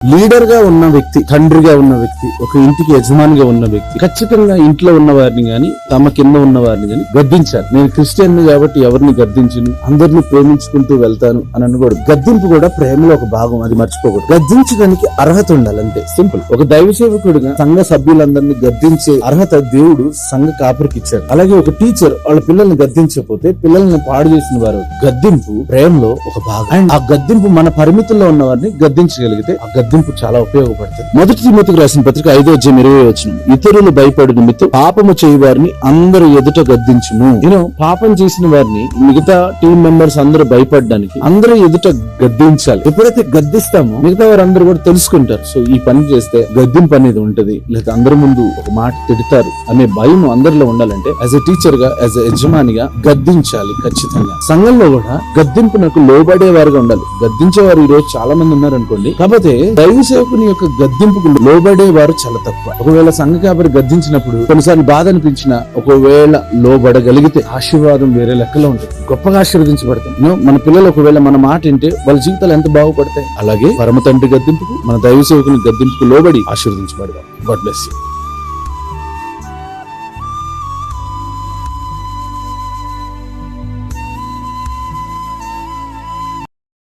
Leader గా ఉన్న వ్యక్తి, తండ్రిగా ఉన్న వ్యక్తి, ఒక ఇంటికి యజమానిగా ఉన్న వ్యక్తి ఖచ్చితంగా ఇంట్లో ఉన్న వారిని గాని, తమ కింద ఉన్న వారిని గాని గద్దించాలి. నేను క్రిస్టియన్ కాబట్టి ఎవరిని గద్దించను, అందరిని ప్రేమించుకుంటూ వెళ్తాను అని అనకూడదు. గద్దింపు కూడా ప్రేమలో ఒక భాగం, అది మర్చిపోకూడదు. గద్దించడానికి అర్హత ఉండాలి, అంతే సింపుల్. ఒక దైవ సేవకుడిగా సంఘ సభ్యులందరినీ గద్దించే అర్హత దేవుడు సంఘ కాపరికి ఇచ్చాడు. అలాగే ఒక టీచర్ వాళ్ళ పిల్లల్ని గద్దించకపోతే పిల్లల్ని పాడు చేసిన వారు. గద్దింపు ప్రేమలో ఒక భాగం. అండ్ ఆ గద్దింపు మన పరిమితుల్లో ఉన్న వారిని గద్దించగలిగితే ఆ గద్దింపు చాలా ఉపయోగపడుతుంది. మొదటి తిమోతికి రాసిన పత్రిక 5:20 ఇతరులు భయపడు నిమిత్తం పాపము చేయ వారిని అందరూ ఎదుట గద్దించును. నేను పాపం చేసిన వారిని మిగతా టీం మెంబర్స్ అందరూ భయపడడానికి అందరూ ఎదుట గద్దించాలి. ఎప్పుడైతే గద్దిస్తామో మిగతా వారందరూ కూడా తెలుసుకుంటారు. సో ఈ పని చేస్తే గద్దింపు అనేది ఉంటది, లేదా అందరి ముందు ఒక మాట తిడతారు అనే భయం అందరిలో ఉండాలంటే యాజ్ ఎ టీచర్ గా, యాజ్ ఎ యజమానిగా గద్దించాలి ఖచ్చితంగా. సంఘంలో కూడా గద్దింపునకు లోబడే వారుగా ఉండాలి. గద్దించేవారు ఈ రోజు చాలా మంది ఉన్నారు అనుకోండి, కాకపోతే దైవ సేవకుని యొక్క గద్దింపుకు లోబడే వారు చాలా తక్కువ. ఒకవేళ సంఘ కాపరి గద్దించినప్పుడు కొన్నిసార్లు బాధ అనిపించిన, ఒకవేళ లోబడగలిగితే ఆశీర్వాదం వేరే లెక్కలో ఉంటుంది, గొప్పగా ఆశీర్వదించబడతాం. మన పిల్లలు ఒకవేళ మన మాట వింటే వాళ్ళ జీవితాలు ఎంత బాగుపడతాయి. అలాగే పరమ తండ్రి గద్దింపుకు, మన దైవ సేవకుని గద్దింపుకు లోబడి ఆశీర్వదించబడదాం. God bless you.